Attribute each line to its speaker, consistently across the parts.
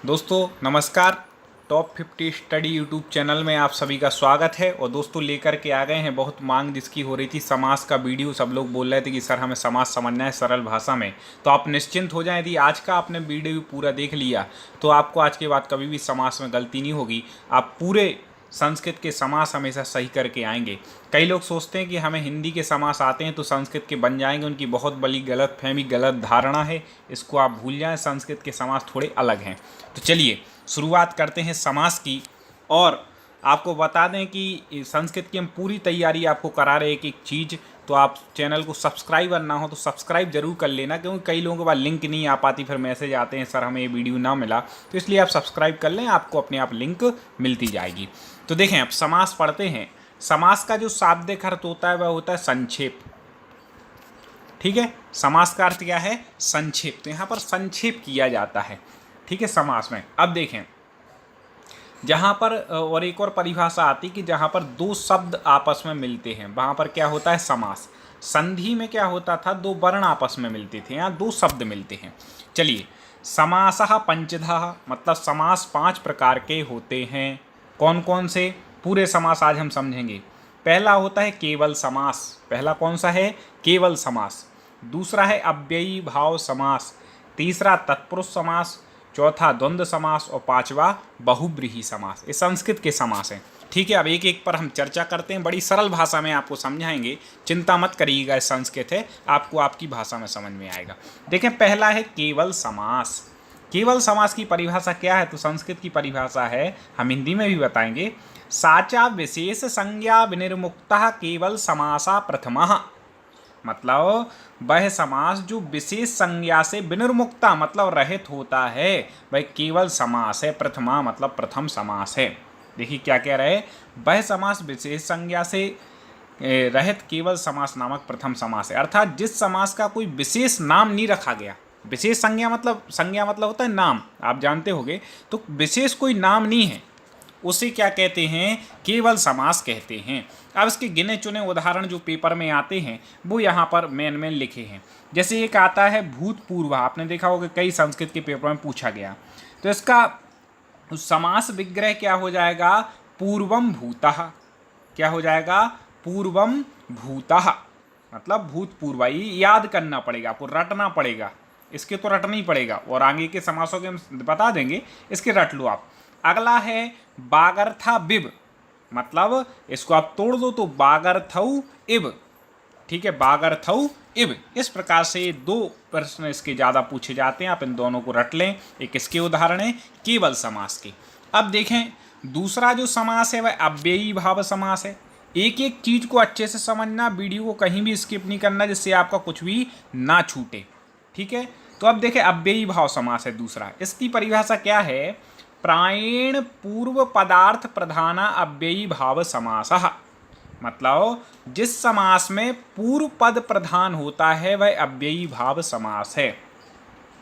Speaker 1: दोस्तों नमस्कार। Top 50 study YouTube channel में आप सभी का स्वागत है। और दोस्तों लेकर के आ गए हैं, बहुत मांग जिसकी हो रही थी, समास का वीडियो। सब लोग बोल रहे थे कि सर हमें समास समझना है सरल भाषा में। तो आप निश्चिंत हो जाएं, यदि आज का आपने वीडियो पूरा देख लिया तो आपको आज के बाद कभी भी समास में गलती नहीं होगी। आप पूरे संस्कृत के समास हमेशा सही करके आएंगे। कई लोग सोचते हैं कि हमें हिंदी के समास आते हैं तो संस्कृत के बन जाएंगे, उनकी बहुत बड़ी गलत फहमी, गलत धारणा है। इसको आप भूल जाएं, संस्कृत के समास थोड़े अलग हैं। तो चलिए शुरुआत करते हैं समास की। और आपको बता दें कि संस्कृत की हम पूरी तैयारी आपको करा रहे हैं, एक एक चीज़। तो आप चैनल को सब्सक्राइबर ना हो तो सब्सक्राइब जरूर कर लेना, क्योंकि कई लोगों के पास लिंक नहीं आ पाती, फिर मैसेज आते हैं सर हमें ये वीडियो ना मिला। तो इसलिए आप सब्सक्राइब कर लें, आपको अपने आप लिंक मिलती जाएगी। तो देखें, अब समास पढ़ते हैं। समास का जो शाब्दिक अर्थ होता है वह होता है संक्षेप। ठीक है, समास का अर्थ क्या है? संक्षेप। तो यहाँ पर संक्षेप किया जाता है, ठीक है, समास में। अब देखें, जहाँ पर और एक और परिभाषा आती कि जहाँ पर दो शब्द आपस में मिलते हैं वहाँ पर क्या होता है? समास। संधि में क्या होता था? दो वर्ण आपस में मिलते थे, यहाँ दो शब्द मिलते हैं। चलिए, समासः पंचधः, मतलब समास 5 प्रकार के होते हैं। कौन कौन से? पूरे समास आज हम समझेंगे। पहला होता है केवल समास। पहला कौन सा है? केवल समास। दूसरा है अव्ययी भाव समास। तीसरा तत्पुरुष समास। चौथा द्वंद्व समास। और पांचवा बहुब्रीहि समास। ये संस्कृत के समास हैं। ठीक है, अब एक एक पर हम चर्चा करते हैं। बड़ी सरल भाषा में आपको समझाएंगे, चिंता मत करिएगा। संस्कृत है, आपको आपकी भाषा में समझ में आएगा। देखें, पहला है केवल समास। केवल समास की परिभाषा क्या है? तो संस्कृत की परिभाषा है, हम हिंदी में भी बताएंगे। साचा विशेष संज्ञा विनिर्मुक्तः केवल समासा प्रथमः, मतलब वह समास जो विशेष संज्ञा से विनिर्मुक्ता मतलब रहित होता है वह केवल समास है। प्रथमा मतलब प्रथम समास है। देखिए क्या कह रहे हैं, वह समास विशेष संज्ञा से रहित केवल समास नामक प्रथम समास है। अर्थात जिस समास का कोई विशेष नाम नहीं रखा गया। विशेष संज्ञा मतलब होता है नाम, आप जानते होंगे। तो विशेष कोई नाम नहीं है, उसे क्या कहते हैं? केवल समास कहते हैं। अब इसके गिने चुने उदाहरण जो पेपर में आते हैं वो यहाँ पर मेन लिखे हैं। जैसे एक आता है भूतपूर्व, आपने देखा होगा कई संस्कृत के पेपर में पूछा गया। तो इसका समास विग्रह क्या हो जाएगा? पूर्वम भूतः। क्या हो जाएगा? पूर्वम भूतः, मतलब भूतपूर्व। ये याद करना पड़ेगा, आपको रटना पड़ेगा। इसके तो रटना ही पड़ेगा, और आगे के समासों के हम बता देंगे, इसके रट लो आप। अगला है बागर्था बिब, मतलब इसको आप तोड़ दो तो बागर्थौ इब। ठीक है, बागर्थौ इब। इस प्रकार से दो प्रश्न इसके ज़्यादा पूछे जाते हैं, आप इन दोनों को रट लें। एक इसके उदाहरण है केवल समास के। अब देखें, दूसरा जो समास है वह अव्ययी भाव समास है। एक एक चीज़ को अच्छे से समझना, वीडियो को कहीं भी स्किप नहीं करना, जिससे आपका कुछ भी ना छूटे। ठीक है, तो अब देखें, अव्ययी भाव समास है दूसरा। इसकी परिभाषा क्या है? प्रायेण पूर्व पदार्थ प्रधाना अव्ययी भाव समासः, मतलब जिस समास में पूर्व पद प्रधान होता है वह अव्ययी भाव समास है।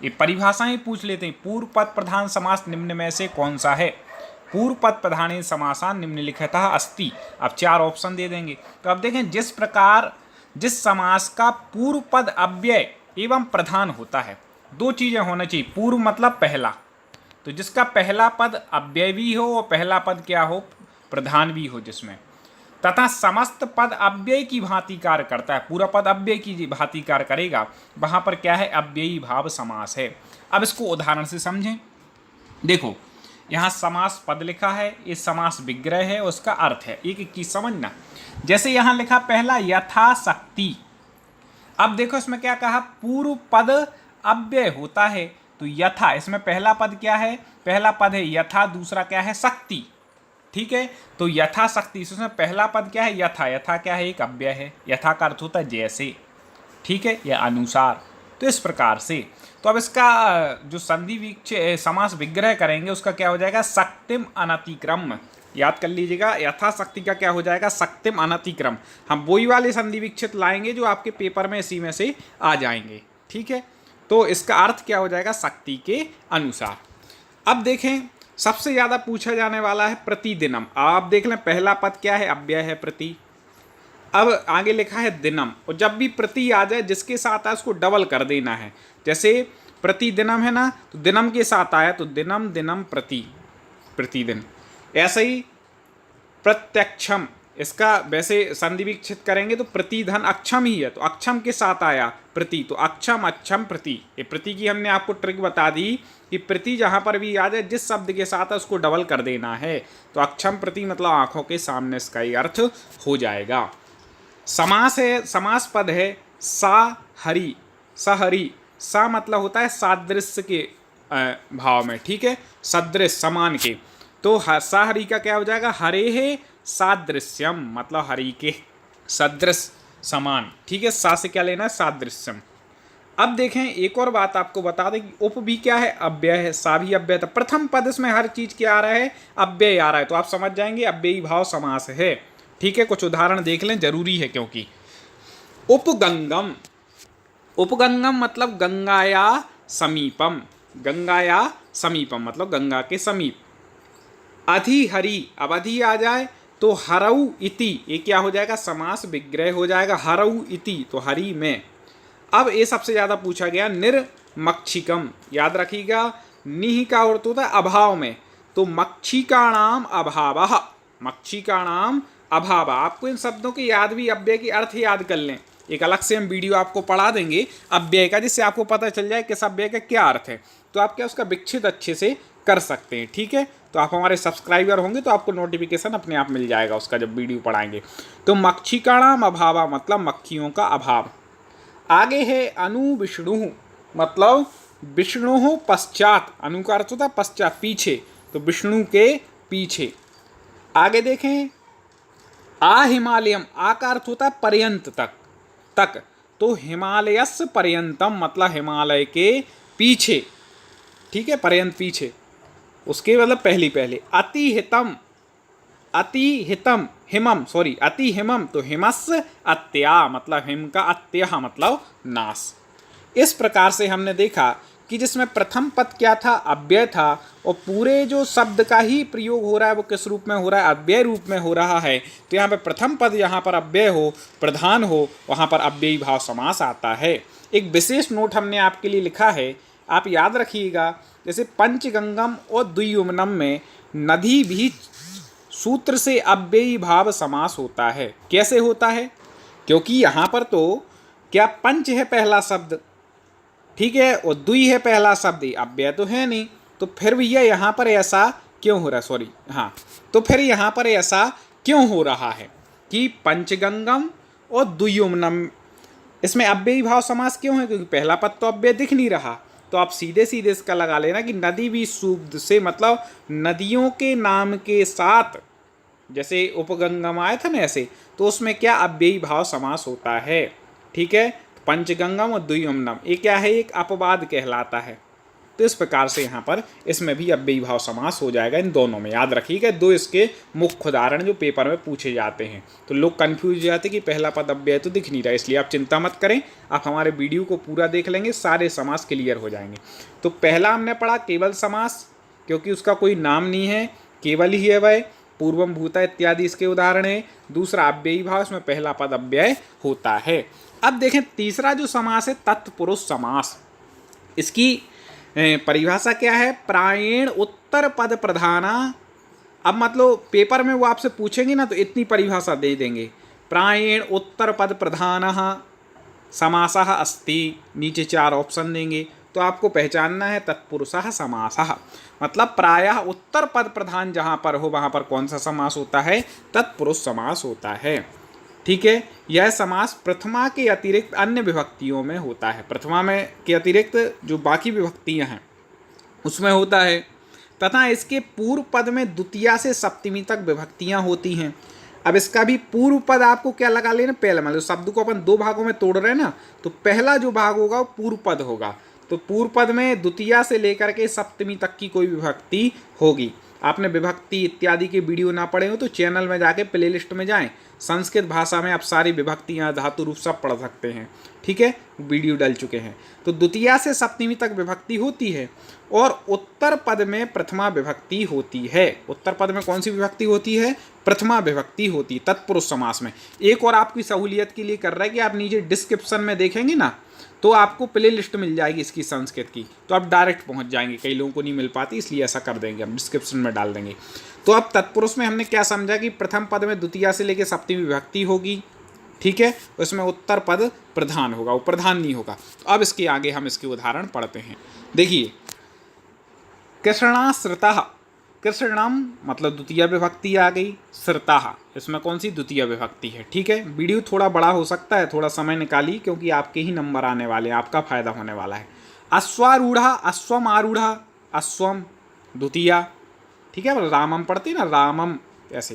Speaker 1: ये परिभाषाएं पूछ लेते हैं। पूर्व पद प्रधान समास निम्न में से कौन सा है? पूर्व पद प्रधान समासा निम्नलिखितः अस्ति। अब 4 ऑप्शन दे देंगे। तो अब देखें, जिस प्रकार जिस समास का पूर्व पद अव्यय एवं प्रधान होता है, दो चीजें होना चाहिए। पूर्व मतलब पहला, तो जिसका पहला पद अव्यय भी हो और पहला पद क्या हो? प्रधान भी हो जिसमें। तथा समस्त पद अव्यय की भांति कार्य करता है। पूरा पद अव्यय की भांति कार्य करेगा, वहां पर क्या है? अव्ययी भाव समास है। अब इसको उदाहरण से समझें। देखो, यहाँ समास पद लिखा है, ये समास विग्रह है, उसका अर्थ है। एक एक चीज समझना। जैसे यहाँ लिखा पहला यथाशक्ति। अब देखो इसमें क्या कहा? पूर्व पद अव्यय होता है, तो यथा, इसमें पहला पद क्या है? पहला पद है यथा, दूसरा क्या है? शक्ति। ठीक है, तो यथा शक्ति, इसमें पहला पद क्या है? यथा। यथा क्या है? एक अव्यय है। यथा का अर्थ होता है जैसे, ठीक है, या अनुसार। तो इस प्रकार से, तो अब इसका जो संधि समास विग्रह करेंगे उसका क्या हो जाएगा? शक्तिम अनतिक्रम। याद कर लीजिएगा, यथाशक्ति का क्या हो जाएगा? शक्तिम अनतिक्रम। हम वही वाले संधि विच्छेद लाएंगे जो आपके पेपर में इसी में से आ जाएंगे। ठीक है, तो इसका अर्थ क्या हो जाएगा? शक्ति के अनुसार। अब देखें, सबसे ज़्यादा पूछा जाने वाला है प्रतिदिनम। आप देख लें, पहला पद क्या है? अव्यय है, प्रति। अब आगे लिखा है दिनम, और जब भी प्रति आ जाए जिसके साथ है उसको डबल कर देना है। जैसे प्रतिदिनम है ना, तो दिनम के साथ आया तो दिनम दिनम प्रति, प्रतिदिन। ऐसे ही प्रत्यक्षम, इसका वैसे संधि विच्छेद करेंगे तो प्रतिधन अक्षम ही है, तो अक्षम के साथ आया प्रति, तो अक्षम अक्षम प्रति। ये प्रति की हमने आपको ट्रिक बता दी कि प्रति जहाँ पर भी आ जाए जिस शब्द के साथ है उसको डबल कर देना है, तो अक्षम प्रति मतलब आंखों के सामने इसका ही अर्थ हो जाएगा। समास है, समास पद है सा हरि, सहरी, सा मतलब होता है सादृश्य के भाव में, ठीक है, सदृश समान के, तो सा हरि का क्या हो जाएगा, हरे है सादृश्यम मतलब हरि के सदृश समान, ठीक है, सा से क्या लेना है, सादृश्यम। अब देखें एक और बात आपको बता दें कि उप भी क्या है, अव्यय है, सा भी अव्यय था। प्रथम पद इसमें हर चीज क्या आ रहा है, अव्यय आ रहा है, तो आप समझ जाएंगे अव्ययी भाव समास है, ठीक है। कुछ उदाहरण देख लें, जरूरी है क्योंकि उपगंगम, उपगंगम मतलब गंगाया समीपम, गंगाया समीपम मतलब गंगा के समीप। अधिहरि, अब अधि आ जाए तो हरऊ इति, ये क्या हो जाएगा, समास विग्रह हो जाएगा, हरऊ इति तो हरि में। अब ये सबसे ज्यादा पूछा गया निर्मक्षिकम, याद रखिएगा निह का अर्थ होता है अभाव में, तो मक्षिकाणाम अभावः, मक्षिकाणाम अभाव। आपको इन शब्दों के याद भी अव्यय के अर्थ याद कर लें, एक अलग से हम वीडियो आपको पढ़ा देंगे अव्यय का, जिससे आपको पता चल जाए किस अव्यय का क्या अर्थ है, तो आप क्या उसका विच्छेद अच्छे से कर सकते हैं, ठीक है। तो आप हमारे सब्सक्राइबर होंगे तो आपको नोटिफिकेशन अपने आप मिल जाएगा उसका जब वीडियो पढ़ाएंगे। तो मक्षिकाणाम अभाव मतलब मक्खियों का अभाव। आगे है अनु विष्णु मतलब विष्णु पश्चात, अनु का अर्थ होता है पश्चात पीछे, तो विष्णु के पीछे। आगे देखें आ हिमालयम, आ का अर्थ होता है पर्यंत तक, तक, तो हिमालयस पर्यंतम मतलब हिमालय के पीछे, ठीक है, पर्यंत पीछे, उसके मतलब पहली पहले। अति हितम, अति हितम हिमम सॉरी अति हिमम तो हिमस अत्या मतलब हिम का अत्या मतलब नाश। इस प्रकार से हमने देखा कि जिसमें प्रथम पद क्या था, अव्यय था, और पूरे जो शब्द का ही प्रयोग हो रहा है वो किस रूप में हो रहा है, अव्यय रूप में हो रहा है। तो यहाँ पे प्रथम पद यहाँ पर अव्यय हो, प्रधान हो, वहाँ पर अव्ययी भाव समास आता है। एक विशेष नोट हमने आपके लिए लिखा है, आप याद रखिएगा, जैसे पंचगंगम और द्वियुम्नम में नदी भी सूत्र से अव्ययी भाव समास होता है। कैसे होता है, क्योंकि यहाँ पर तो क्या पंच है पहला शब्द, ठीक है, और द्वि है पहला शब्द, अव्यय तो है नहीं, तो फिर भैया यहाँ पर ऐसा क्यों हो रहा है, सॉरी हाँ, तो फिर यहाँ पर ऐसा क्यों हो रहा है कि पंचगंगम और द्वियुम्नम इसमें अव्ययी भाव समास क्यों है, क्योंकि पहला पद तो अव्यय दिख नहीं रहा। तो आप सीधे सीधे इसका लगा लेना कि नदी भी शब्द से मतलब नदियों के नाम के साथ, जैसे उपगंगम आया था ना ऐसे, तो उसमें क्या अव्ययी भाव समास होता है, ठीक है। पंचगंगम और द्वियुम्नम ये क्या है, एक अपवाद कहलाता है। तो इस प्रकार से यहाँ पर इसमें भी अव्ययी भाव समास हो जाएगा, इन दोनों में। याद रखिएगा दो इसके मुख्य उदाहरण जो पेपर में पूछे जाते हैं, तो लोग कंफ्यूज हो जाते हैं कि पहला पद अव्यय तो दिख नहीं रहा, इसलिए आप चिंता मत करें, आप हमारे वीडियो को पूरा देख लेंगे, सारे समास क्लियर हो जाएंगे। तो पहला हमने पढ़ा केवल समास, क्योंकि उसका कोई नाम नहीं है, केवल ही है वह, पूर्वम भूता इत्यादि इसके उदाहरण है। दूसरा अव्ययी भाव, इसमें पहला पद अव्यय होता है। अब देखें तीसरा जो समास है तत्पुरुष समास, इसकी परिभाषा क्या है, प्रायेण उत्तर पद प्रधाना। अब मतलब पेपर में वो आपसे पूछेंगे ना तो इतनी परिभाषा दे देंगे, प्रायेण उत्तर पद प्रधानः समासः अस्ति, नीचे 4 ऑप्शन देंगे, तो आपको पहचानना है तत्पुरुषः समासः, मतलब प्रायः उत्तर पद प्रधान जहाँ पर हो वहाँ पर कौन सा समास होता है, तत्पुरुष समास होता है, ठीक है। यह समास प्रथमा के अतिरिक्त अन्य विभक्तियों में होता है, प्रथमा में के अतिरिक्त जो बाकी विभक्तियां हैं उसमें होता है, तथा इसके पूर्व पद में द्वितीया से सप्तमी तक विभक्तियां होती हैं। अब इसका भी पूर्व पद आपको क्या लगा लेना, पहला मतलब शब्द को अपन 2 भागों में तोड़ रहे हैं ना, तो पहला जो भाग होगा वो पूर्व पद होगा, तो पूर्व पद में द्वितीया से लेकर के सप्तमी तक की कोई विभक्ति होगी। आपने विभक्ति इत्यादि के वीडियो ना पढ़े हो तो चैनल में जाके प्लेलिस्ट में जाएं, संस्कृत भाषा में आप सारी विभक्तियाँ धातु रूप सब पढ़ सकते हैं, ठीक है, वीडियो डल चुके हैं। तो द्वितीया से सप्तमी तक विभक्ति होती है, और उत्तर पद में प्रथमा विभक्ति होती है। उत्तर पद में कौन सी विभक्ति होती है, प्रथमा विभक्ति होती है तत्पुरुष समास में। एक और आपकी सहूलियत के लिए कर रहा है कि आप नीचे डिस्क्रिप्शन में देखेंगे ना, तो आपको प्ले लिस्ट मिल जाएगी इसकी संस्कृत की, तो आप डायरेक्ट पहुंच जाएंगे। कई लोगों को नहीं मिल पाती, इसलिए ऐसा कर देंगे, हम डिस्क्रिप्शन में डाल देंगे। तो अब तत्पुरुष में हमने क्या समझा कि प्रथम पद में द्वितीया से लेकर सप्तमी विभक्ति होगी, ठीक है, उसमें उत्तर पद प्रधान होगा, वो प्रधान नहीं होगा। तो अब इसके आगे हम इसके उदाहरण पढ़ते हैं। देखिए, कृष्णाश्रितः, कृष्णम मतलब द्वितीय विभक्ति आ गई, श्रितः इसमें कौन सी द्वितीय विभक्ति है, ठीक है। वीडियो थोड़ा बड़ा हो सकता है, थोड़ा समय निकालिए, क्योंकि आपके ही नंबर आने वाले हैं, आपका फायदा होने वाला है। अश्वारूढ़ा, अश्वम आरूढ़ा, अश्वम द्वितीया, ठीक है, रामम पढ़ते ना, रामम ऐसे,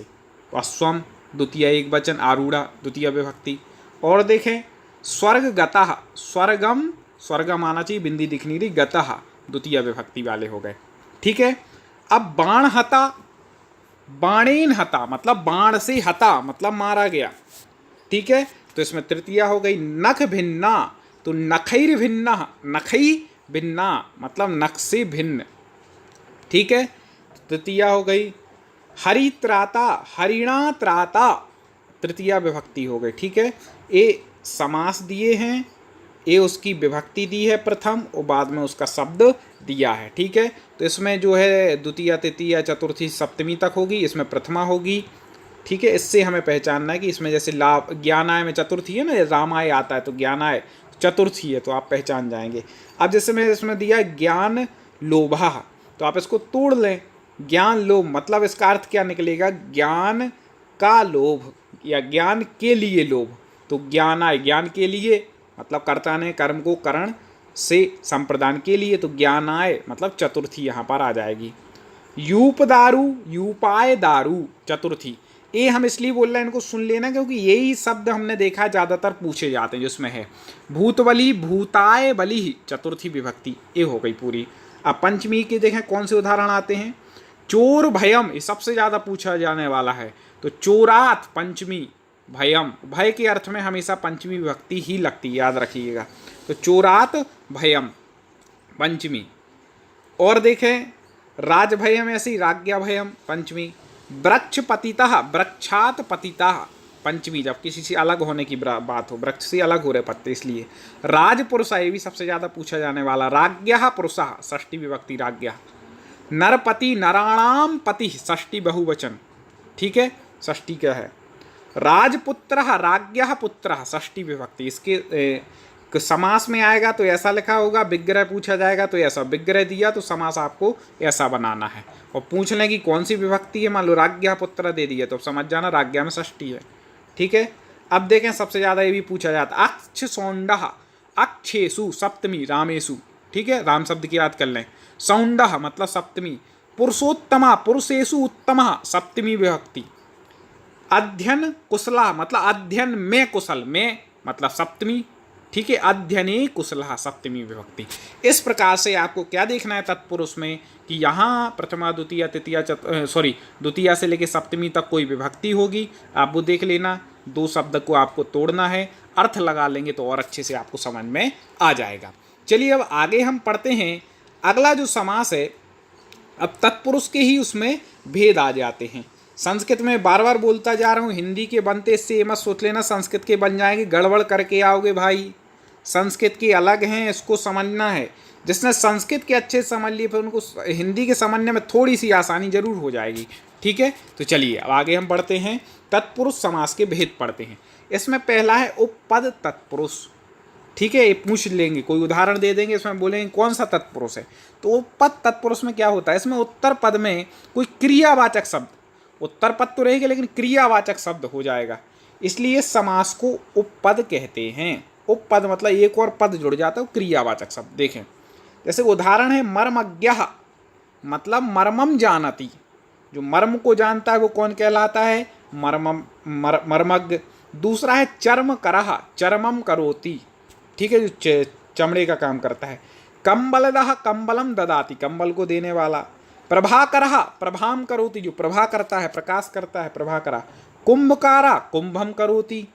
Speaker 1: तो अश्वम द्वितीय एक वचन, आरूढ़ा द्वितीय विभक्ति। और देखें, स्वर्ग गतः, स्वर्गम, स्वर्गम आना चाहिए, बिंदी दिखनी रही, गतः द्वितीय विभक्ति वाले हो गए, ठीक है। अब बाण हता, बाणेन हता मतलब बाण से हता मतलब मारा गया, ठीक है, तो इसमें तृतीया हो गई। नख भिन्ना, तो नखैर भिन्ना, नखई भिन्ना मतलब नख से भिन्न, ठीक है, तृतीया हो गई। हरित्राता, हरिणा त्राता तृतीया विभक्ति हो गई, ठीक है। ए समास दिए हैं, ए उसकी विभक्ति दी है प्रथम, और बाद में उसका शब्द दिया है, ठीक है। तो इसमें जो है द्वितीय तृतीय चतुर्थी सप्तमी तक होगी, इसमें प्रथमा होगी, ठीक है। इससे हमें पहचानना है कि इसमें जैसे लाभ ज्ञानाय में चतुर्थी है ना, रामाय आता है तो ज्ञानाय चतुर्थी है, तो आप पहचान जाएंगे। अब जैसे मैं इसमें दिया ज्ञान लोभा, तो आप इसको तोड़ लें, ज्ञान लोभ मतलब इसका अर्थ क्या निकलेगा, ज्ञान का लोभ या ज्ञान के लिए लोभ, तो ज्ञानाय ज्ञान के लिए मतलब कर्ता ने कर्म को करण से संप्रदान के लिए, तो ज्ञानाय मतलब चतुर्थी यहाँ पर आ जाएगी। यूप दारू, यूपाय दारू चतुर्थी, ये हम इसलिए बोल रहे हैं, इनको सुन लेना, क्योंकि यही शब्द हमने देखा ज़्यादातर पूछे जाते हैं जिसमें है। भूतबली, भूताय बलि चतुर्थी विभक्ति, ये हो गई पूरी। अब पंचमी के देखें कौन से उदाहरण आते हैं। चोर भयम, ये सबसे ज़्यादा पूछा जाने वाला है, तो चोरात पंचमी, भयम भय के अर्थ में हमेशा पंचमी विभक्ति ही लगती है, याद रखिएगा। तो चोरात भयम पंचमी। और देखें, राज भयम ऐसी, राज्ञा भयम पंचमी। वृक्ष पतितः, वृक्षात पतितः पंचमी, जब किसी से अलग होने की बात हो, वृक्ष से अलग हो रहे पत्ते, इसलिए। राजपुरुष, ये भी सबसे ज़्यादा पूछा जाने वाला। राज्ञः पुरुषः षष्ठी विभक्ति राज्ञः। नरपति, नराणाम पति षष्ठी बहुवचन, ठीक है, षष्ठी क्या है। राजपुत्रः, राज्ञः पुत्रः षष्ठी विभक्ति, इसके समास में आएगा तो ऐसा लिखा होगा, विग्रह पूछा जाएगा तो ऐसा, विग्रह दिया तो समास आपको ऐसा बनाना है। और पूछ लें कि कौन सी विभक्ति है, मान लो राज्ञः पुत्र दे दिया तो समझ जाना राज्ञा में षष्ठी है, ठीक है। अब देखें, सबसे ज़्यादा ये भी पूछा जाता है। अक्ष सौंडः, अक्षेषु सप्तमी, रामेषु, ठीक है, राम शब्द की याद कर लें। सौंडः मतलब सप्तमी। पुरुषोत्तमा, पुरुषेषु उत्तमः सप्तमी विभक्ति। अध्ययन कुशला मतलब अध्ययन में कुशल, में मतलब सप्तमी, ठीक है, अध्ययने कुशला सप्तमी विभक्ति। इस प्रकार से आपको क्या देखना है तत्पुरुष में, कि यहाँ प्रथमा द्वितीय तृतीया द्वितीया से लेकर सप्तमी तक कोई विभक्ति होगी, आप वो देख लेना। दो शब्द को आपको तोड़ना है, अर्थ लगा लेंगे तो और अच्छे से आपको समझ में आ जाएगा। चलिए अब आगे हम पढ़ते हैं। अगला जो समास है, अब तत्पुरुष के ही उसमें भेद आ जाते हैं। संस्कृत में बार बार बोलता जा रहा हूँ, हिंदी के बनते इससे ये मत सोच लेना संस्कृत के बन जाएंगे, गड़बड़ करके आओगे भाई। संस्कृत के अलग हैं, इसको समझना है। जिसने संस्कृत के अच्छे समझ लिए फिर उनको हिंदी के समझने में थोड़ी सी आसानी जरूर हो जाएगी, ठीक है। तो चलिए अब आगे हम बढ़ते हैं, तत्पुरुष समास के भेद पढ़ते हैं। इसमें पहला है उपपद तत्पुरुष, ठीक है, ये पूछ लेंगे, कोई उदाहरण दे देंगे, इसमें बोलेंगे कौन सा तत्पुरुष है। तो उपपद तत्पुरुष में क्या होता है, इसमें उत्तर पद में कोई क्रियावाचक शब्द, उत्तर पद तो रहेगा लेकिन क्रियावाचक शब्द हो जाएगा, इसलिए समास को उपपद कहते हैं। उपपद मतलब एक और पद जुड़ जाता है, क्रियावाचक शब्द। देखें, जैसे उदाहरण है मर्मज्ञः, मतलब मर्मम जानती, जो मर्म को जानता है वो कौन कहलाता है, मर्मज्ञ। दूसरा है चर्म करः, चर्मम करोति, ठीक है, जो चमड़े का काम करता है। कंबलदः, कंबलम ददाति, कंबल को देने वाला। प्रभाकरः, प्रभाम करोति, जो प्रभा करता है, प्रकाश करता है, प्रभाकरा। कुंभकारा, कुंभम करोति,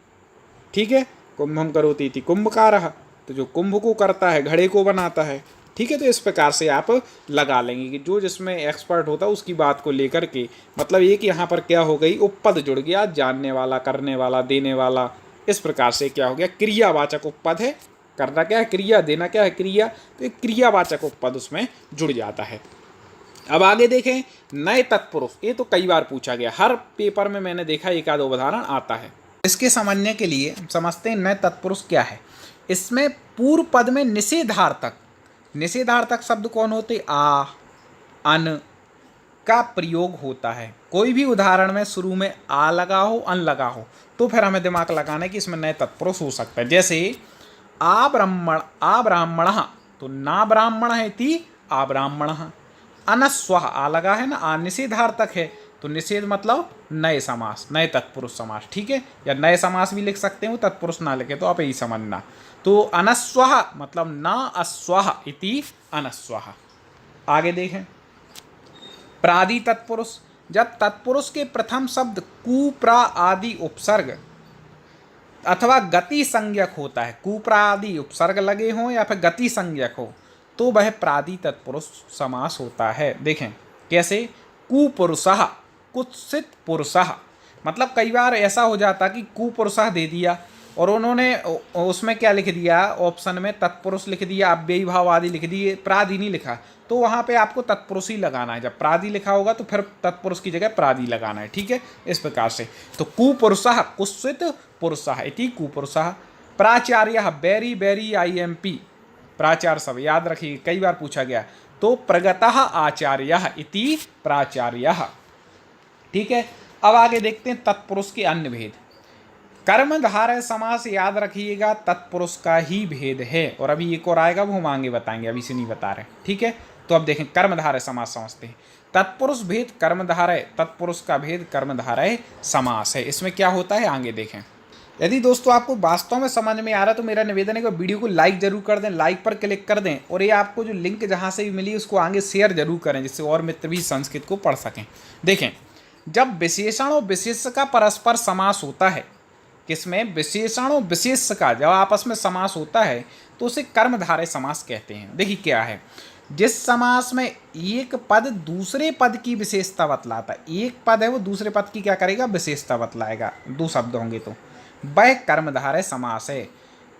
Speaker 1: ठीक है, कुंभम करोति इति कुंभकारः, तो जो कुंभ को करता है, घड़े को बनाता है, ठीक है। तो इस प्रकार से आप लगा लेंगे कि जो जिसमें एक्सपर्ट होता है उसकी बात को लेकर के, मतलब ये कि यहाँ पर क्या हो गई, उपपद जुड़ गया, जानने वाला, करने वाला, देने वाला। इस प्रकार से क्या हो गया, क्रियावाचक उपपद है करना क्या है क्रिया, देना क्या है क्रिया, तो एक क्रियावाचक उपपद उसमें जुड़ जाता है। अब आगे देखें नए तत्पुरुष, ये तो कई बार पूछा गया, हर पेपर में मैंने देखा एक आध उदाहरण आता है। इसके समझने के लिए समझते हैं नए तत्पुरुष क्या है। इसमें पूर्व पद में निषेधार्थक, निषेधार्थक शब्द कौन होते, आ, अन का प्रयोग होता है। कोई भी उदाहरण में शुरू में आ लगा हो, अन लगा हो, तो फिर हमें दिमाग लगाना है कि इसमें नए तत्पुरुष हो सकता है। जैसे आ ब्राह्मण, तो ना ब्राह्मण है ती आ ब्राह्मण, अनस्व आ लगा है ना, आ निषेधार्थक है, तो निषेध मतलब नए समास, नए तत्पुरुष समास, ठीक है, या नए समास भी लिख सकते हो तत्पुरुष ना लिखे तो आप यही समझना। तो अनस्व मतलब ना अस्व इति अनस्व। आगे देखें प्रादि तत्पुरुष, जब तत्पुरुष के प्रथम शब्द कु प्रा आदि उपसर्ग अथवा गति संज्ञक होता है, कु प्रा आदि उपसर्ग लगे हों या फिर गति संज्ञक हो, तो वह प्रादि तत्पुरुष समास होता है। देखें कैसे, कुपुरुषः, कुत्सित पुरुषः, मतलब कई बार ऐसा हो जाता कि कुपुरुषः दे दिया और उन्होंने उसमें क्या लिख दिया, ऑप्शन में तत्पुरुष लिख दिया, अव्ययी भाव आदि लिख दिए, प्रादि नहीं लिखा, तो वहाँ पे आपको तत्पुरुष ही लगाना है। जब प्रादि लिखा होगा तो फिर तत्पुरुष की जगह प्रादि लगाना है, ठीक है, इस प्रकार से। तो कुपुरुषः, कुत्सित पुरुषः इति कुपुरुषः। प्राचार्यः, बैरी बैरी IMP, प्राचार्य सब याद रखिए, कई बार पूछा गया, तो प्रगतः आचार्यः इति प्राचार्यः, ठीक है। अब आगे देखते हैं तत्पुरुष के अन्य भेद। कर्मधारय समास याद रखिएगा तत्पुरुष का ही भेद है, और अभी एक और आएगा वो हम आगे बताएंगे, अभी से नहीं बता रहे, ठीक है। तो अब देखें कर्मधारय समास समझते हैं। तत्पुरुष भेद कर्मधारय, तत्पुरुष का भेद कर्मधारय समास है। इसमें क्या होता है आगे देखें। यदि दोस्तों आपको वास्तव में समझ में आ रहा है तो मेरा निवेदन है कि वीडियो को लाइक जरूर कर दें, लाइक पर क्लिक कर दें, और ये आपको जो लिंक जहाँ से भी मिली उसको आगे शेयर जरूर करें, जिससे और मित्र भी संस्कृत को पढ़ सकें। देखें जब विशेषण और विशेष का परस्पर समास होता है, किसमें, विशेषण और विशेष का जब आपस में समास होता है तो उसे कर्मधारय समास कहते हैं। देखिए क्या है, जिस समास में एक पद दूसरे पद की विशेषता बतलाता है, एक पद है वो दूसरे पद की क्या करेगा, विशेषता बतलाएगा, दो शब्द होंगे तो वह कर्मधारय समास है।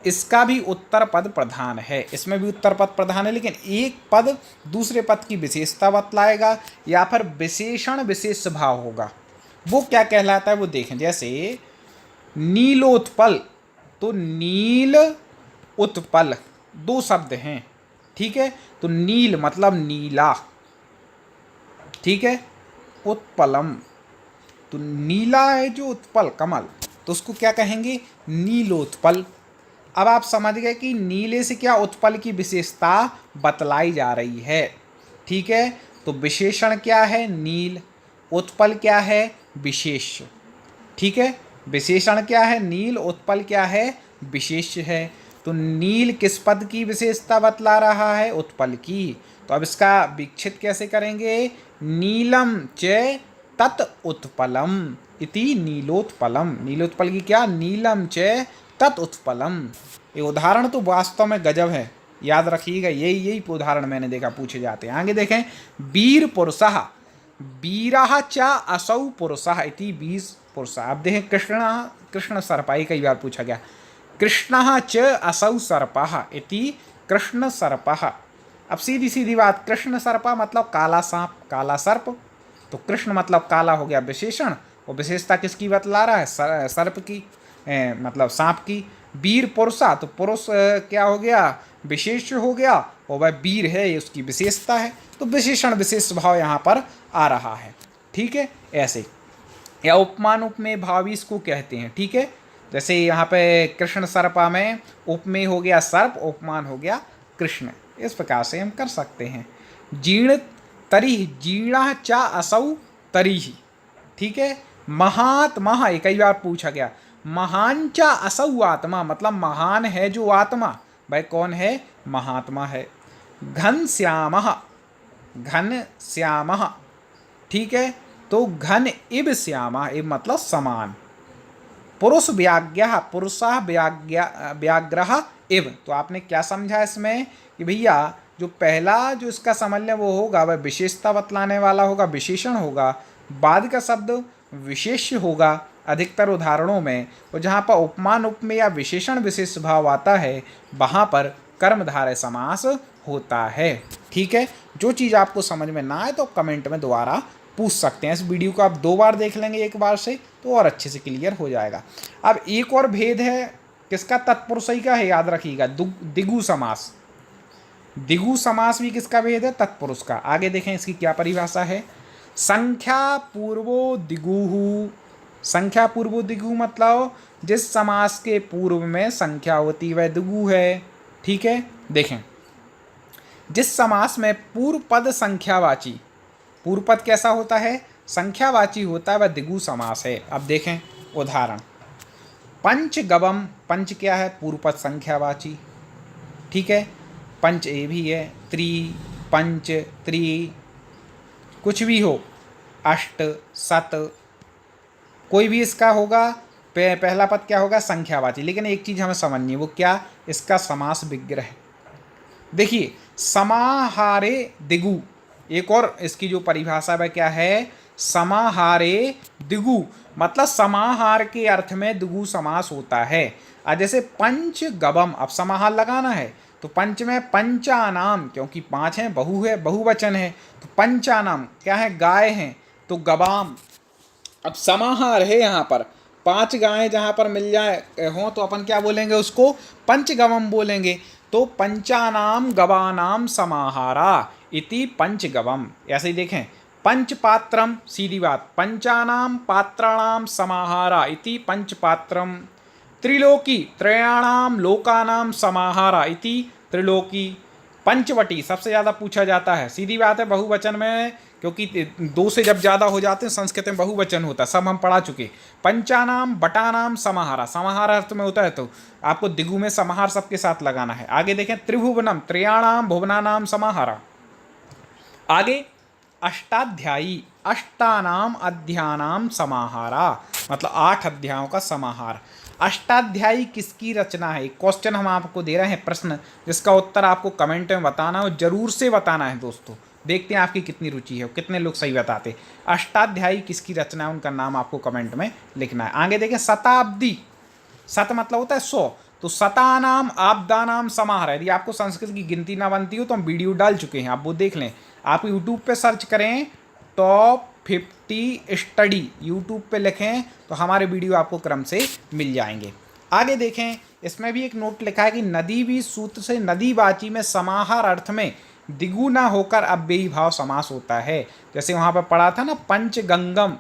Speaker 1: इसका भी उत्तर पद प्रधान है, इसमें भी उत्तर पद प्रधान है, लेकिन एक पद दूसरे पद की विशेषता बतलाएगा या फिर विशेषण विशेष भाव होगा, वो क्या कहलाता है वो देखें। जैसे नीलोत्पल, तो नील उत्पल दो शब्द हैं, ठीक है, तो नील मतलब नीला, ठीक है, उत्पलम तो नीला है जो उत्पल कमल, तो उसको क्या कहेंगे, नीलोत्पल। अब आप समझ गए कि नीले से क्या उत्पल की विशेषता बतलाई जा रही है, ठीक है। तो विशेषण क्या है, नील, उत्पल क्या है, विशेष, ठीक है, विशेषण क्या है नील, उत्पल क्या है, विशेष है। तो नील किस पद की विशेषता बतला रहा है, उत्पल की। तो अब इसका विक्षित कैसे करेंगे, नीलम च तत् उत्पलम इति नीलोत्पलम, नीलोत्पल की क्या, नीलम च तत् उत्पलम। ये उदाहरण तो वास्तव में गजब है, याद रखिएगा, यही उदाहरण मैंने देखा पूछे जाते हैं। आगे देखें वीर पुरुषः, वीरः च असौ पुरुषः इति वीर पुरुषः। अब देखें कृष्ण सर्पः, कई बार पूछा गया, कृष्णः च असौ सर्पः इति कृष्ण सर्पः। अब सीधी सीधी बात, कृष्ण सर्पः मतलब काला सांप, काला सर्प, तो कृष्ण मतलब काला हो गया विशेषण, और विशेषता किसकी बतला रहा है, सर्प की, मतलब सांप की। वीर पुरुषा, तो पुरुष क्या हो गया, विशेष हो गया, और वह वीर है ये उसकी विशेषता है, तो विशेषण विशेष भाव यहाँ पर आ रहा है, ठीक है, ऐसे। या उपमान उपमेय भाव इसको कहते हैं, ठीक है। जैसे यहाँ पे कृष्ण सर्पा में उपमेय हो गया सर्प, उपमान हो गया कृष्ण, इस प्रकार से हम कर सकते हैं। जीर्ण तरिः, जीर्णः च असौ तरिः, ठीक है। महात्मा, ये कई बार पूछा गया, महान च असौ आत्मा, मतलब महान है जो आत्मा, भाई कौन है, महात्मा है। घन श्यामः, घन श्यामः, ठीक है, तो घन इव श्यामः, इव मतलब समान। पुरुष व्याज्ञः, पुरुषः व्याघ्रः इव, तो आपने क्या समझा इसमें कि भैया जो पहला जो इसका समन्वय वो होगा वह विशेषता बतलाने वाला होगा, विशेषण होगा, बाद का शब्द विशेष होगा, अधिकतर उदाहरणों में, और जहाँ पर उपमान उपमेय या विशेषण विशेष भाव आता है वहाँ पर कर्मधारय समास होता है। ठीक है, जो चीज़ आपको समझ में ना आए तो कमेंट में दोबारा पूछ सकते हैं। इस वीडियो को आप 2 बार देख लेंगे एक बार से तो और अच्छे से क्लियर हो जाएगा। अब एक और भेद है किसका, तत्पुरुषई का है, याद रखिएगा, दिगु समास। दिगु समास भी किसका भेद है, तत्पुरुष का। आगे देखें इसकी क्या परिभाषा है। संख्या पूर्वो दिगुहु, संख्या पूर्वो दिगु मतलब जिस समास के पूर्व में संख्या होती वह दिगु है। ठीक है, देखें जिस समास में पूर्व पद संख्यावाची, पूर्व पद कैसा होता है, संख्यावाची होता है, वह दिगु समास है। अब देखें उदाहरण, पंचगवम, पंच क्या है, पूर्व पद संख्यावाची। ठीक है, पंच ए भी है, त्रि, पंच, त्रि, कुछ भी हो, अष्ट, सत, कोई भी इसका होगा, पहला पद क्या होगा, संख्यावाची। लेकिन एक चीज़ हमें समझनी है, वो क्या, इसका समास विग्रह। देखिए समाहारे दिगु, एक और इसकी जो परिभाषा है क्या है, समाहारे दिगु मतलब समाहार के अर्थ में दिगु समास होता है। जैसे पंच गवम, अब समाहार लगाना है तो पंच में पंचानाम, क्योंकि 5 हैं, बहु है, बहुवचन है, तो पंचानाम क्या है, गाय हैं, तो गवाम। अब समाहार है, यहाँ पर 5 गायें जहाँ पर मिल जाए हों तो अपन क्या बोलेंगे, उसको पंचगवम बोलेंगे। तो पंचानाम गवानाम समाहारा इति पंचगवम। ऐसे ही देखें, पंचपात्रम, सीधी बात, पंचानाम पात्राणाम समाहारा इति पंचपात्रम। त्रिलोकी, त्रयाणाम लोकानाम समाहारा इति त्रिलोकी। पंचवटी सबसे ज़्यादा पूछा जाता है, सीधी बात है, बहुवचन में, क्योंकि 2 से जब ज़्यादा हो जाते हैं संस्कृत में बहुवचन होता है, सब हम पढ़ा चुके। पंचानाम बटानाम समाहारा, समाहार अर्थ में होता है, तो आपको दिगु में समाहार सबके साथ लगाना है। आगे देखें, त्रिभुवनम, त्रयाणाम भुवनानाम समाहारा। आगे अष्टाध्यायी, अष्टानाम अध्यानाम समाहारा, मतलब 8 अध्यायों का समाहार। अष्टाध्यायी किसकी रचना है, क्वेश्चन हम आपको दे रहे हैं, प्रश्न, जिसका उत्तर आपको कमेंट में बताना है, और जरूर से बताना है दोस्तों। देखते हैं आपकी कितनी रुचि है, कितने लोग सही बताते। अष्टाध्यायी किसकी रचना है, उनका नाम आपको कमेंट में लिखना है। आगे देखें, शताब्दी, शत मतलब होता है 100, तो शतानाम आपदानाम समाहार। यदि आपको संस्कृत की गिनती ना बनती हो तो हम वीडियो डाल चुके हैं, आप वो देख लें। आप यूट्यूब पे सर्च करें टॉप 50 स्टडी, यूट्यूब पे लिखें तो हमारे वीडियो आपको क्रम से मिल जाएंगे। आगे देखें, इसमें भी एक नोट लिखा है कि नदी भी सूत्र से नदीवाची में समाहार अर्थ में दिगु ना होकर अव्ययी भाव समास होता है। जैसे वहाँ पर पढ़ा था ना पंचगंगम,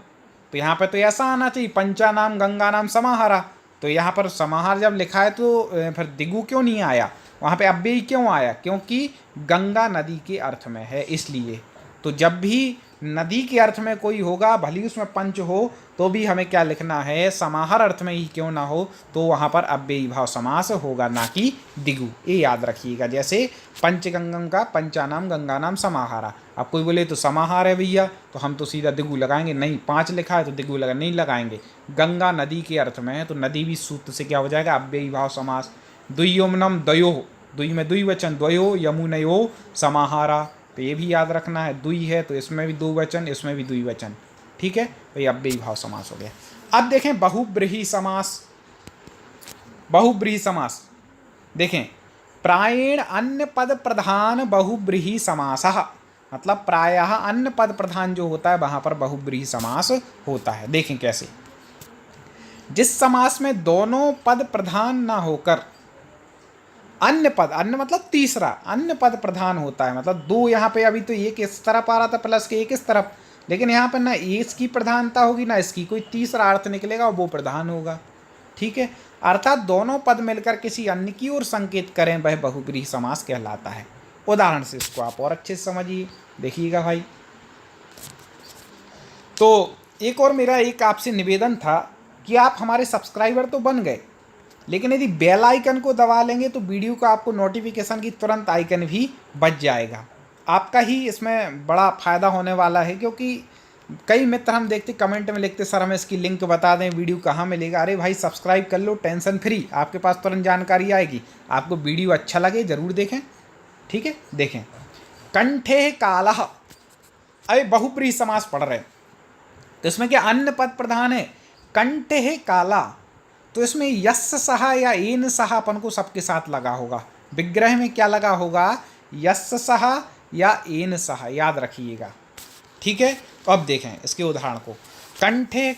Speaker 1: तो यहाँ पर तो ऐसा आना चाहिए पंचानाम गंगानाम समाहारा, तो यहाँ पर समाहार जब लिखा है तो फिर दिगु क्यों नहीं आया, वहाँ पे अव्ययी क्यों आया, क्योंकि गंगा नदी के अर्थ में है इसलिए। तो जब भी नदी के अर्थ में कोई होगा, भले ही उसमें पंच हो, तो भी हमें क्या लिखना है, समाहार अर्थ में ही क्यों ना हो, तो वहाँ पर अव्ययी भाव समास होगा, ना कि दिगु। ये याद रखिएगा। जैसे पंचगंगम का पंचानाम गंगानाम समाहारा, अब कोई बोले तो समाहार है भैया, तो हम तो सीधा दिगु लगाएंगे, नहीं 5 लिखा है तो दिगु लगा नहीं लगाएंगे, गंगा नदी के अर्थ में है, तो नदी भी सूत्र से क्या हो जाएगा, अव्ययी भाव समास। द्वियोमनम द्वयो, द्वि में द्विवचन, द्वयो यमुनयो समाहारा, तो ये भी याद रखना है, द्वि है तो इसमें भी 2 वचन, इसमें भी द्विवचन। ठीक है, तो ये अव्ययी भाव समास हो गया। अब देखें बहुब्रीहि समास, बहुब्रीहि समास देखें, प्रायेण अन्य पद प्रधान बहुब्रीहि समासः, मतलब प्रायः अन्य पद प्रधान जो होता है वहाँ पर बहुब्रीहि समास होता है। देखें कैसे, जिस समास में दोनों पद प्रधान ना होकर अन्य पद, अन्य मतलब तीसरा, अन्य पद प्रधान होता है, मतलब 2 यहाँ पे, अभी तो एक इस तरफ आ रहा था प्लस के एक इस तरफ, लेकिन यहाँ पर ना इसकी प्रधानता होगी ना इसकी, कोई तीसरा अर्थ निकलेगा और वो प्रधान होगा। ठीक है, अर्थात दोनों पद मिलकर किसी अन्य की ओर संकेत करें, वह बहुब्रीहि समास कहलाता है। उदाहरण से इसको आप और अच्छे से समझिए, देखिएगा भाई। तो एक और मेरा एक आपसे निवेदन था कि आप हमारे सब्सक्राइबर तो बन गए, लेकिन यदि बेल आइकन को दबा लेंगे तो वीडियो का आपको नोटिफिकेशन की तुरंत आइकन भी बच जाएगा। आपका ही इसमें बड़ा फ़ायदा होने वाला है, क्योंकि कई मित्र हम देखते कमेंट में लिखते सर हमें इसकी लिंक बता दें, वीडियो कहाँ मिलेगा। अरे भाई सब्सक्राइब कर लो, टेंशन फ्री, आपके पास तुरंत जानकारी आएगी। आपको वीडियो अच्छा लगे ज़रूर देखें। ठीक है, देखें, कंठे कालः, अरे बहुब्रीहि समास पढ़ रहे तो इसमें क्या अन्य पद प्रधान है, कंठे है काला, तो इसमें यस्य सहा या एन सहा अपन को सबके साथ लगा होगा। विग्रह में क्या लगा होगा, यस्य सहा या एन सहा, याद रखिएगा। ठीक है, तो अब देखें इसके उदाहरण को। कंठे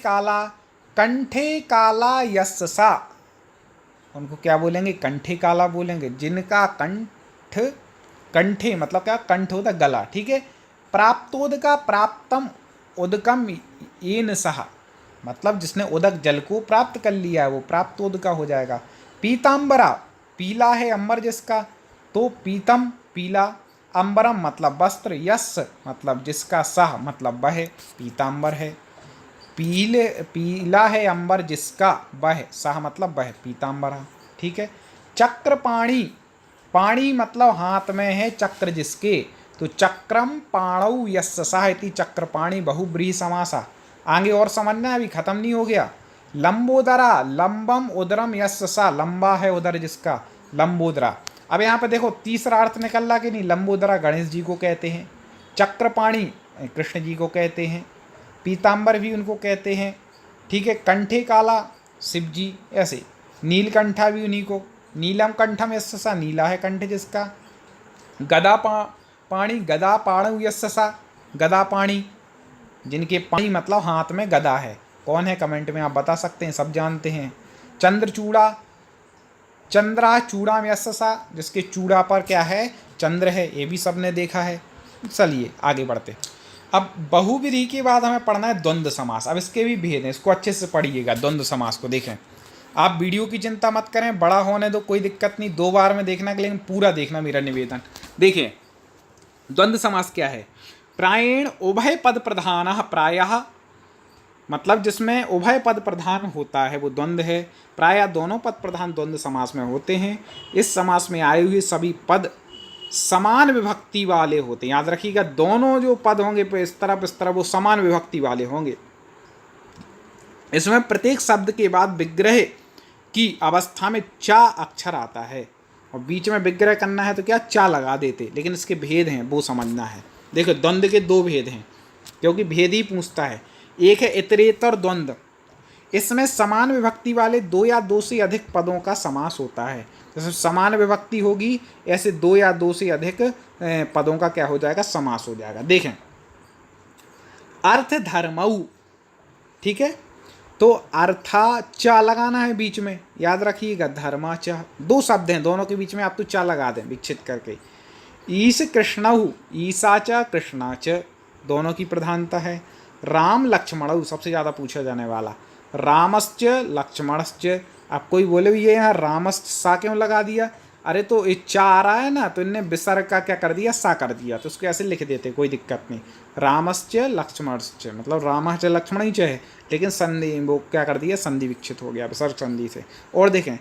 Speaker 1: काला यस्य सा, उनको क्या बोलेंगे, कंठे काला बोलेंगे। जिनका कंठ, कंठे मतलब क्या, कंठ होता गला। ठीक है, प्राप्तोदका प्राप्तम उदकम येन सहा, मतलब जिसने उदक जल को प्राप्त कर लिया है वो प्राप्तोदका हो जाएगा। पीताम्बरा, पीला है अंबर जिसका, तो पीतम पीला, अंबरम मतलब वस्त्र, यस मतलब जिसका, सह मतलब वह, पीताम्बर है। पीला है अंबर जिसका, वह, सह मतलब वह, पीताम्बरा। ठीक है, चक्रपाणी, पाणी मतलब हाथ में है, चक्र जिसके, तो चक्रम पाणौ यस्य सः इति चक्रपाणी बहुब्रीहि समासा। आगे और समझना है, अभी खत्म नहीं हो गया। लंबोदरा, लंबम उदरम यस्य सा, लंबा है उदर जिसका, लंबोदरा। अब यहाँ पे देखो तीसरा अर्थ निकल रहा कि नहीं, लंबोदरा गणेश जी को कहते हैं, चक्रपाणी कृष्ण जी को कहते हैं, पीताम्बर भी उनको कहते हैं। ठीक है, कंठे काला शिव जी, ऐसे नीलकंठा भी उन्हीं को, नीलम कंठम यस्य सा, नीला है कंठ जिसका। गदा पाणी, गदा पाणु यस्य सा, गदा पाणी, जिनके पाणी मतलब हाथ में गदा है। कौन है कमेंट में आप बता सकते हैं, सब जानते हैं। चंद्रचूड़ा, चंद्रा चूड़ा में यस्य सा, जिसके चूड़ा पर क्या है, चंद्र है, ये भी सबने देखा है। चलिए आगे बढ़ते। अब बहुव्रीहि के बाद हमें पढ़ना है द्वंद्व समास। अब इसके भी भेद हैं, इसको अच्छे से पढ़िएगा। द्वंद्व समास को देखें, आप वीडियो की चिंता मत करें, बड़ा होने दो, कोई दिक्कत नहीं, 2 बार में देखना, लेकिन पूरा देखना, मेरा निवेदन। देखिए द्वंद्व समास क्या है। प्रायेण उभय पद प्रधान, प्रायः मतलब जिसमें उभय पद प्रधान होता है वो द्वंद्व है। प्रायः दोनों पद प्रधान द्वंद्व समास में होते हैं। इस समास में आए हुए सभी पद समान विभक्ति वाले होते हैं। याद रखिएगा, दोनों जो पद होंगे इस तरफ वो समान विभक्ति वाले होंगे। इसमें प्रत्येक शब्द के बाद विग्रह की अवस्था में चा अक्षर आता है, और बीच में विग्रह करना है तो क्या, चा लगा देते। लेकिन इसके भेद हैं, वो समझना है। देखो द्वंद्व के 2 भेद हैं, क्योंकि भेद ही पूछता है। एक है इतरेतर द्वंद्व, इसमें समान विभक्ति वाले 2 या 2 से अधिक पदों का समास होता है। जैसे समान विभक्ति होगी, ऐसे 2 या 2 से अधिक पदों का क्या हो जाएगा, समास हो जाएगा। देखें अर्थ धर्मऊ, ठीक है, तो अर्था चा लगाना है बीच में, याद रखिएगा, धर्मा चा, 2 शब्द हैं, दोनों के बीच में आप तो चा लगा दें विच्छेद करके। ईश कृष्णऊ, ईसा च कृष्णा च, दोनों की प्रधानता है। राम लक्ष्मणऊ, सबसे ज़्यादा पूछा जाने वाला, रामश्च लक्ष्मणश्च। अब कोई बोले भी ये यहाँ रामश्च सा क्यों लगा दिया, अरे तो ये चा आ रहा है ना, तो इनने विसर्ग का क्या कर दिया, सा कर दिया, तो उसको ऐसे लिख देते, कोई दिक्कत नहीं। रामश्च लक्ष्मणश्च मतलब रामश्च लक्ष्मण ही है, लेकिन संधि वो क्या कर दिया, संधि विक्षित हो गया विसर्ग संधि से। और देखें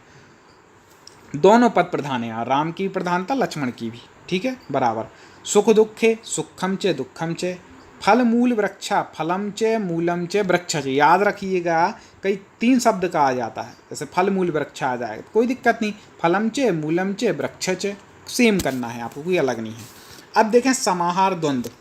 Speaker 1: दोनों पद प्रधान है, यहाँ राम की प्रधानता, लक्ष्मण की भी, ठीक है, बराबर। सुख दुखे, सुखम च दुखम च। फल मूल वृक्षा, फलम च मूलम च वृक्ष च। याद रखिएगा, कई 3 शब्द का आ जाता है, जैसे फल मूल वृक्षा आ जाएगा, कोई दिक्कत नहीं, फलम च मूलम च वृक्ष च, सेम करना है आपको, कोई अलग नहीं है। अब देखें समाहार द्वंद्व,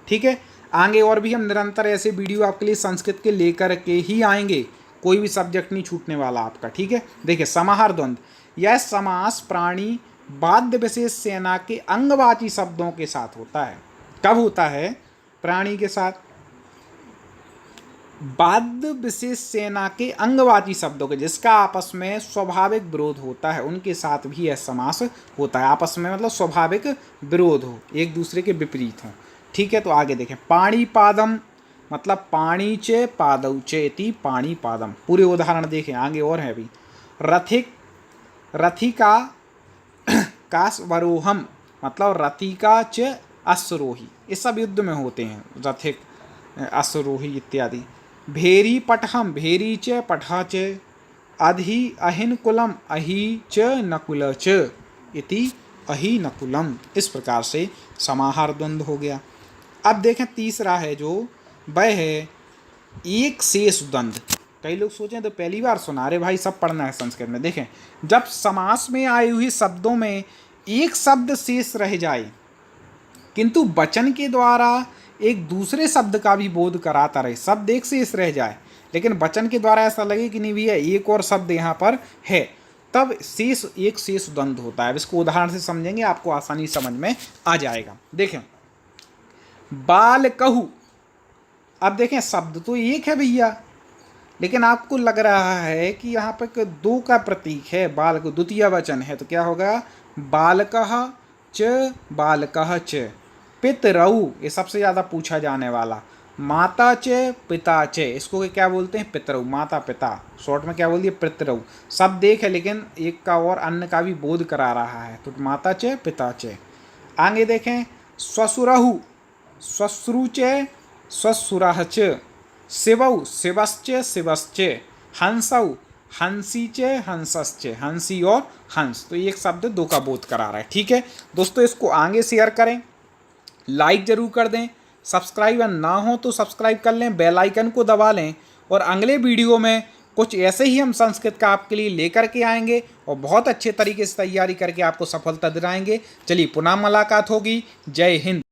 Speaker 1: ठीक है, आगे और भी हम निरंतर ऐसे वीडियो आपके लिए संस्कृत के लेकर के ही आएंगे, कोई भी सब्जेक्ट नहीं छूटने वाला आपका, ठीक है। देखिए समाहार द्वंद्व, यह समास प्राणी बाध्य विशेष सेना के अंगवाची शब्दों के साथ होता है। कब होता है, प्राणी के साथ, बाध्य विशेष सेना के अंगवाची शब्दों के, जिसका आपस में स्वाभाविक विरोध होता है, उनके साथ भी यह समास होता है। आपस में मतलब स्वाभाविक विरोध हो, एक दूसरे के विपरीत हो, ठीक है। तो आगे देखें, पाणी पादम मतलब पाणी चे पादौ चेति पाणी पादम। पूरे उदाहरण देखें, आगे और है अभी। रथिका कास्वरोहम मतलब रथिका च अश्वरोही, ये सब युद्ध में होते हैं, रथिक अश्वरोही इत्यादि। भेरी पटहम, भेरी च पठा च। अधि अहिन कुलम, अहि च नकुल च इति अहि नकुलम। इस प्रकार से समाहार द्वंद्व हो गया। अब देखें तीसरा है जो, वह है एक शेष द्वंद्व। कई लोग सोचें तो पहली बार सुना रहे भाई, सब पढ़ना है संस्कृत में। देखें, जब समास में आए हुए शब्दों में एक शब्द शेष रह जाए, किंतु वचन के द्वारा एक दूसरे शब्द का भी बोध कराता रहे, शब्द एक शेष रह जाए, लेकिन वचन के द्वारा ऐसा लगे कि नहीं भैया एक और शब्द यहाँ पर है, तब शेष एक शेष द्वंद होता है। अब इसको उदाहरण से समझेंगे, आपको आसानी समझ में आ जाएगा। देखें, बाल कहू, अब देखें शब्द तो एक है भैया, लेकिन आपको लग रहा है कि यहाँ पर दो का प्रतीक है, बाल को द्वितीय वचन है, तो क्या होगा, बालकः च बालकः च। पितरऊ, ये सबसे ज़्यादा पूछा जाने वाला, माता च पिता च, इसको क्या बोलते हैं, पितरऊ, माता पिता, शॉर्ट में क्या बोल दिए, पितरऊ। शब्द एक है लेकिन एक का और अन्य का भी बोध करा रहा है, तो माता च पिता च। आगे देखें, श्वशुरहु, श्वश्रु च श्वशुरः च। शिवौ, शिवश्च शिवश्च। हंसौ, हंसी च हंसश्च, हंसी और हंस, तो एक शब्द दो का बोध करा रहा है। ठीक है दोस्तों, इसको आगे शेयर करें, लाइक जरूर कर दें, सब्सक्राइब ना हो तो सब्सक्राइब कर लें, बेल आइकन को दबा लें, और अगले वीडियो में कुछ ऐसे ही हम संस्कृत का आपके लिए लेकर के आएंगे और बहुत अच्छे तरीके से तैयारी करके आपको सफलता दिलाएंगे। चलिए पुनः मुलाकात होगी। जय हिंद।